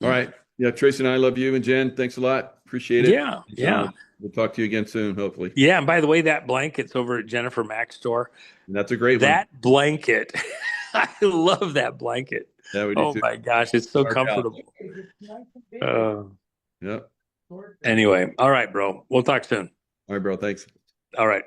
right. Yeah, Tracy and I love you and Jen. Thanks a lot. Appreciate it. Yeah, And, yeah. we'll talk to you again soon, hopefully. Yeah, and by the way, that blanket's over at Jennifer Mack's store. And that's a great one. That blanket, I love that blanket. Yeah, we do Oh too. my gosh, it's so Mark out. comfortable. Uh, Yep. anyway, all right, bro. We'll talk soon. All right, bro. Thanks. All right.